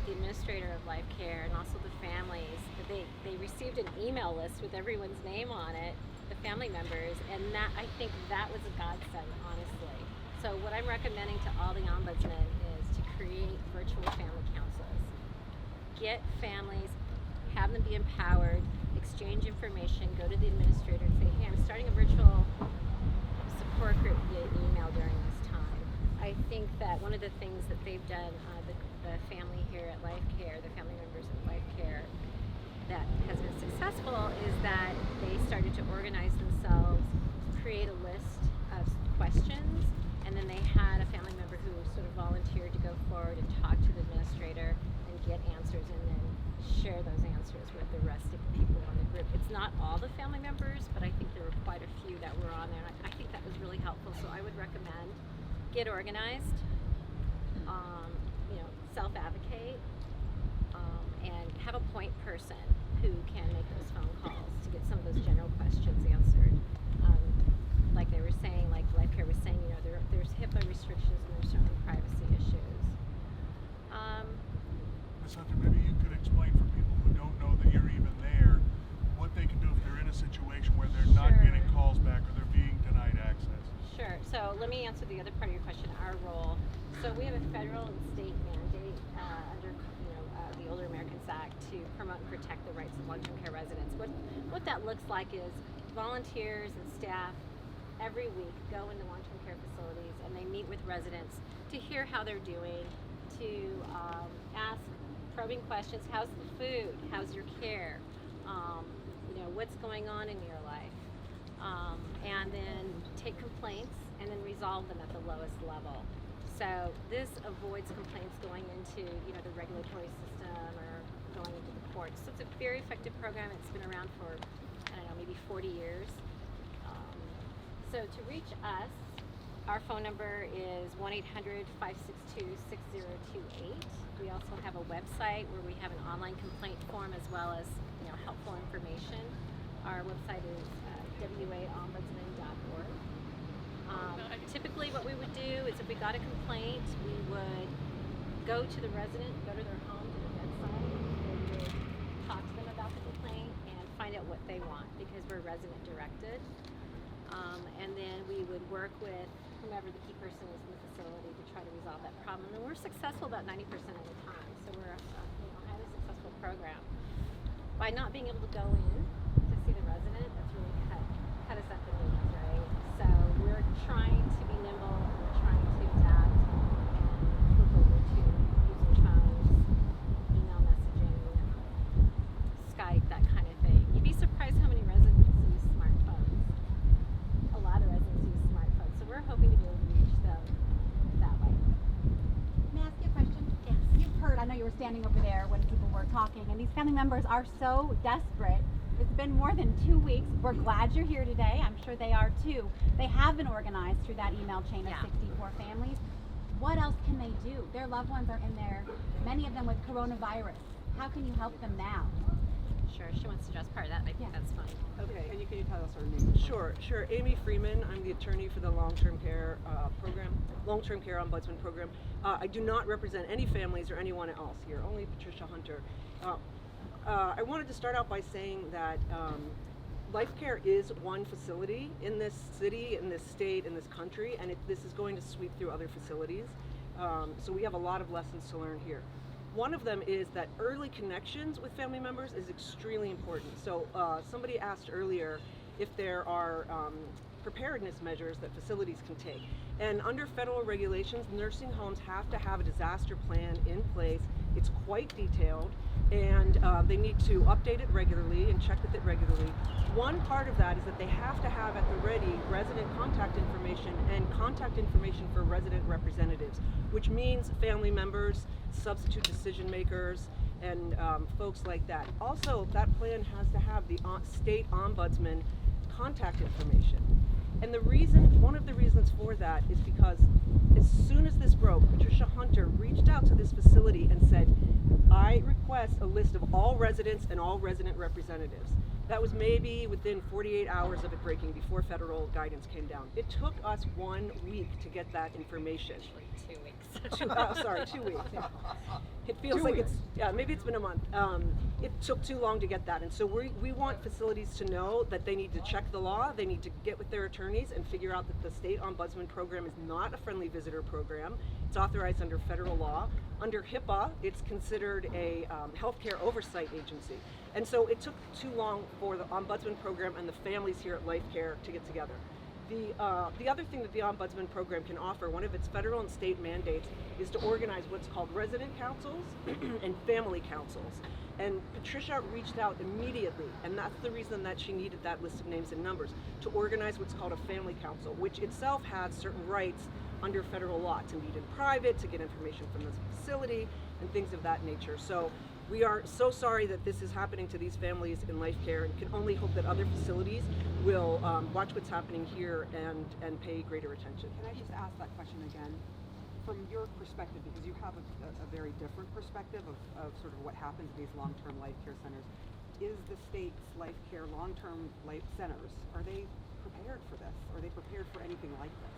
the administrator of Life Care and also the families. They received an email list with everyone's name on it, the family members, and that, I think that was a godsend, honestly. So what I'm recommending to all the ombudsmen is to create virtual family councils. Get families, have them be empowered, exchange information, go to the administrator and say, hey, I'm starting a virtual support group via email during this time. I think that one of the things that they've done, the family here at Life Care, the family members at Life Care, that has been successful is that they started to organize themselves, create a list of questions, and then they had a family member who sort of volunteered to go forward and talk to the administrator and get answers and then share those answers with the rest of the people on the group. It's not all the family members, but I think there were quite a few that were on there, and I think that was really helpful. So I would recommend get organized, self-advocate, and have a point person who can make those phone calls to get some of those general questions answered. Like they were saying, like Life Care was saying, there's HIPAA restrictions and there's certainly privacy issues. Ms. Hunter, maybe you could explain for people who don't know that you're even there, what they can do if they're in a situation where they're not getting calls back or they're being denied access. Sure. So let me answer the other part of your question, our role. So we have a federal and state mandate under the Older Americans Act to promote and protect the rights of long-term care residents. What that looks like is volunteers and staff every week go into long-term care facilities and they meet with residents to hear how they're doing, to ask probing questions. How's the food? How's your care? What's going on in your life? And then take complaints and then resolve them at the lowest level. So this avoids complaints going into the regulatory system or going into the courts. So it's a very effective program. It's been around for, maybe 40 years. So to reach us, our phone number is 1-800-562-6028. We also have a website where we have an online complaint form as well as helpful information. Our website is waombudsman.org. Typically what we would do is if we got a complaint, we would go to the resident, go to their home, to the bedside, and we would talk to them about were resident directed. And then we would work with whomever the key person is in the facility to try to resolve that problem. And we're successful about 90% of the time. So we're a highly successful program. By not being able to go in to see the resident, that's really cut us at the knees, right? So we're trying to be nimble and we're trying to adapt and flip over to using phones, email messaging, Skype, that kind of thing. You'd be surprised how many residents use smartphones. A lot of residents use smartphones, so we're hoping to be able to reach them that way. May I ask you a question? Yes. You've heard, I know you were standing over there when people were talking, and these family members are so desperate. It's been more than 2 weeks. We're glad you're here today. I'm sure they are too. They have been organized through that email chain of 64 families. What else can they do? Their loved ones are in there, many of them with coronavirus. How can you help them now? Sure, she wants to address part of that. I think that's fine. Okay. Can you tell us her name? Sure. Amy Freeman. I'm the attorney for the long-term care program, long-term care ombudsman program. I do not represent any families or anyone else here, only Patricia Hunter. I wanted to start out by saying that Life Care is one facility in this city, in this state, in this country, and this is going to sweep through other facilities. So we have a lot of lessons to learn here. One of them is that early connections with family members is extremely important. So somebody asked earlier if there are preparedness measures that facilities can take. And under federal regulations, nursing homes have to have a disaster plan in place. It's quite detailed, and they need to update it regularly and check with it regularly. One part of that is that they have to have at the ready resident contact information and contact information for resident representatives, which means family members, substitute decision makers, and folks like that. Also, that plan has to have the state ombudsman contact information. And one of the reasons for that is because as soon as this broke, Patricia Hunter reached out to this facility and said, I request a list of all residents and all resident representatives. That was maybe within 48 hours of it breaking before federal guidance came down. It took us 1 week to get that information. 2 weeks. 2 weeks. It feels like maybe it's been a month. It took too long to get that. And so we want facilities to know that they need to check the law, they need to get with their attorneys and figure out that the state ombudsman program is not a friendly visitor program. It's authorized under federal law. Under HIPAA, it's considered a healthcare oversight agency. And so it took too long for the ombudsman program and the families here at Life Care to get together. The other thing that the ombudsman program can offer, one of its federal and state mandates, is to organize what's called resident councils and family councils. And Patricia reached out immediately, and that's the reason that she needed that list of names and numbers, to organize what's called a family council, which itself has certain rights under federal law to meet in private, to get information from the facility, and things of that nature. So we are so sorry that this is happening to these families in Life Care, and can only hope that other facilities will watch what's happening here and pay greater attention. Can I just ask that question again? From your perspective, because you have a very different perspective of sort of what happens in these long-term life care centers, is the state's life care long-term life centers, are they prepared for this? Are they prepared for anything like this?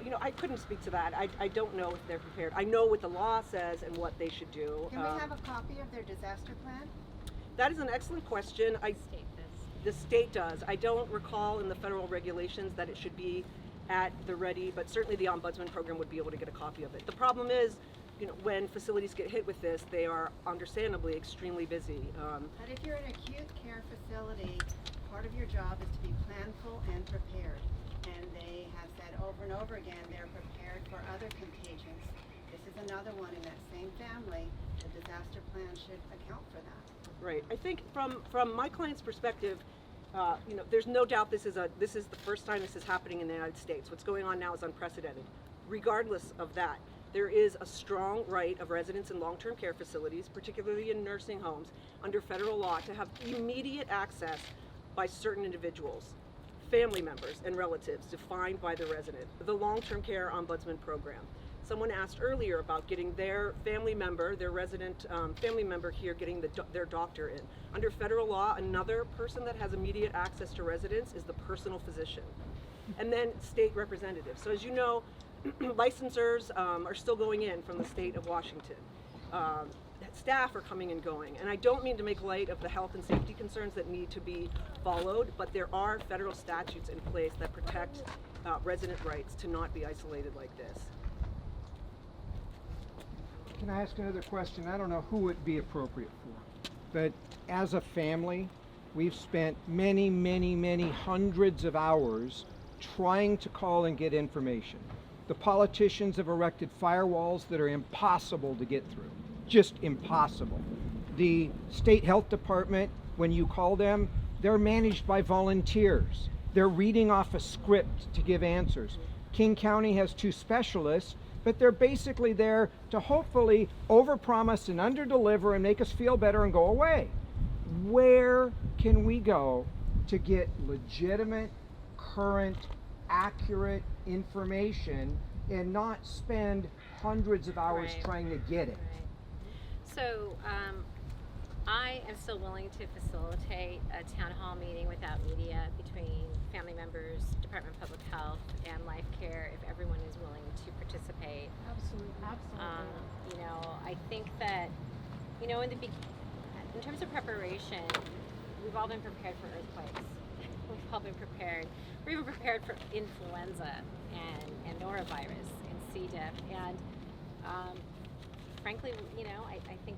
You know, I couldn't speak to that. I don't know if they're prepared. I know what the law says and what they should do. Can we have a copy of their disaster plan? That is an excellent question. The state does. I don't recall in the federal regulations that it should be at the ready, but certainly the ombudsman program would be able to get a copy of it. The problem is, you know, when facilities get hit with this, they are understandably extremely busy. But if you're an acute care facility, part of your job is to be planful and prepared. And they have said over and over again they're prepared for other contagions. This is another one in that same family. The disaster plan should account for that. Right. I think from my client's perspective, you know, there's no doubt this is the first time this is happening in the United States. What's going on now is unprecedented. Regardless of that, there is a strong right of residents in long-term care facilities, particularly in nursing homes, under federal law, to have immediate access by certain individuals, family members and relatives defined by the resident, the long-term care ombudsman program. Someone asked earlier about getting their family member, their resident family member here, getting their doctor in. Under federal law, another person that has immediate access to residents is the personal physician. And then state representatives. So as you know, licensors are still going in from the state of Washington. staff are coming and going. And I don't mean to make light of the health and safety concerns that need to be followed, but there are federal statutes in place that protect resident rights to not be isolated like this. Can I ask another question? I don't know who it'd be appropriate for, but as a family, we've spent many, many, many hundreds of hours trying to call and get information. The politicians have erected firewalls that are impossible to get through, just impossible. The state health department, when you call them, they're managed by volunteers. They're reading off a script to give answers. King County has 2 specialists, but they're basically there to hopefully overpromise and underdeliver and make us feel better and go away. Where can we go to get legitimate, current, accurate information and not spend hundreds of hours trying to get it? So I am still willing to facilitate a town hall meeting without media between family members, Department of Public Health, and Life Care if everyone is willing to participate. Absolutely. You know, I think that, you know, in terms of preparation, we've all been prepared for earthquakes. We've all been prepared. We're even prepared for influenza and norovirus and C. diff. And frankly, you know, I think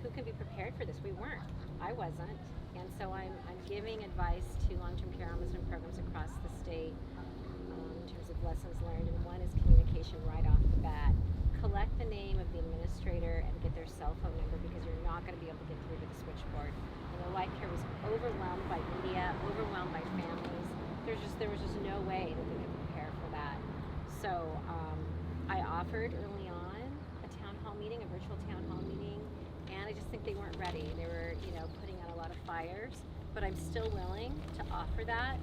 who can be prepared for this? We weren't. I wasn't. And so I'm giving advice to long-term care ombudsman programs across the state in terms of lessons learned. And one is communication right off the bat. Collect the name of the administrator and get their cell phone number because you're not going to be able to get through to the switchboard. You know, Life Care was overwhelmed by media, overwhelmed by families. There was just no way that they could prepare for that. So I offered early on a town hall meeting, a virtual town hall meeting, and I just think they weren't ready. They were, you know, putting out a lot of fires, but I'm still willing to offer that.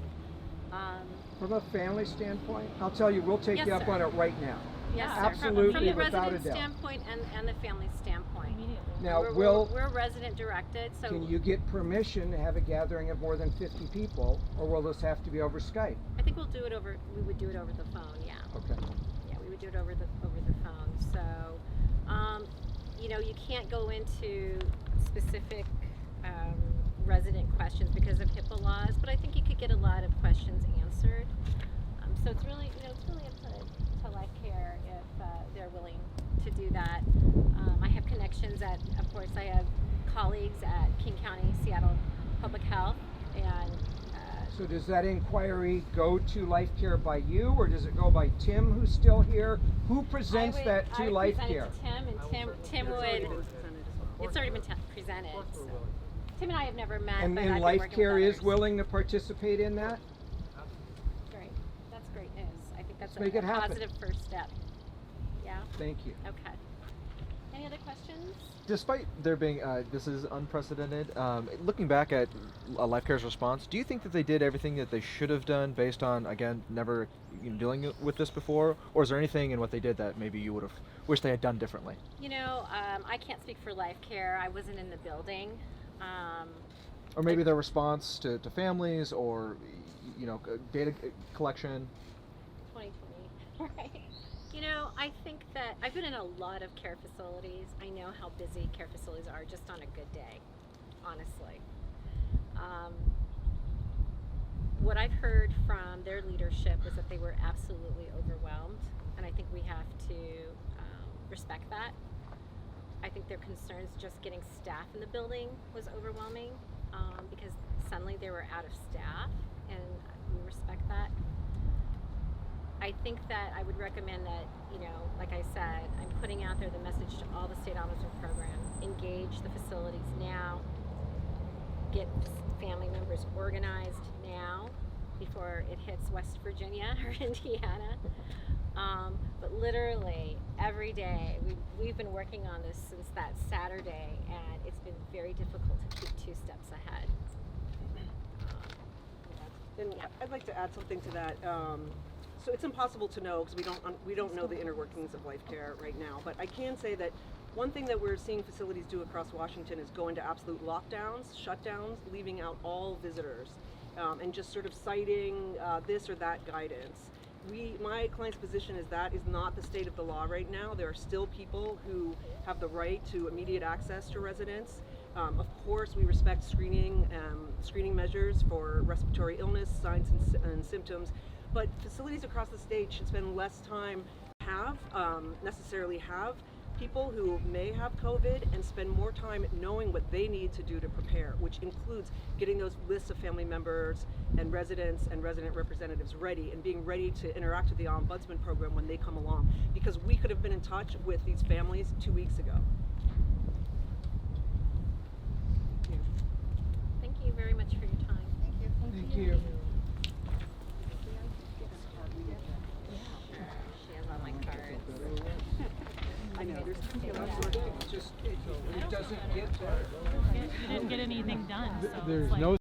From a family standpoint, I'll tell you, we'll take Yes, you up sir. on it right now. Yes, sir. Absolutely, from the without a resident doubt. standpoint and the family standpoint. Now, we're resident directed, so can you get permission to have a gathering of more than 50 people, or will this have to be over Skype? I think we would do it over the phone, yeah. Okay. Yeah, we would do it over the phone. So, you know, you can't go into specific resident questions because of HIPAA laws, but I think you could get a lot of questions answered. So it's really, you know, it's really up to Life Care if they're willing to do that. I have connections of course, I have colleagues at King County, Seattle Public Health, and So does that inquiry go to Life Care by you, or does it go by Tim, who's still here? Who presents that to Life Care? I would present it to Tim, and Tim would. It's already been presented. So. Tim and I have never met, And but I've been Life working Care with is others. willing to participate in that? Great. That's great news. I think that's Let's make it a happen. positive first step. Yeah. Thank you. Okay. Any other questions? Despite there being, this is unprecedented, looking back at Life Care's response, do you think that they did everything that they should have done based on, again, never dealing with this before? Or is there anything in what they did that maybe you would have wished they had done differently? You know, I can't speak for Life Care. I wasn't in the building. Or maybe their response to families, or, you know, data collection? 2020, right? You know, I think that I've been in a lot of care facilities. I know how busy care facilities are just on a good day, honestly. What I've heard from their leadership is that they were absolutely overwhelmed, and I think we have to respect that. I think their concerns just getting staff in the building was overwhelming because suddenly they were out of staff, and we respect that. I think that I would recommend that, you know, like I said, I'm putting out there the message to all the state ombudsman program, engage the facilities now, get family members organized now before it hits West Virginia or Indiana. But literally every day, we've been working on this since that Saturday, and it's been very difficult to keep 2 steps ahead. And I'd like to add something to that. So it's impossible to know because we don't know the inner workings of Life Care right now. But I can say that one thing that we're seeing facilities do across Washington is go into absolute lockdowns, shutdowns, leaving out all visitors, and just sort of citing this or that guidance. my client's position is that is not the state of the law right now. There are still people who have the right to immediate access to residents. Of course, we respect screening measures for respiratory illness, signs and symptoms, but facilities across the state should spend less time necessarily have people who may have COVID and spend more time knowing what they need to do to prepare, which includes getting those lists of family members and residents and resident representatives ready and being ready to interact with the Ombudsman program when they come along, because we could have been in touch with these families 2 weeks ago. Thank you very much for your time. Thank you. Thank you. She has all my cards. I know, there's It doesn't get You didn't get anything done, so it's There's like. no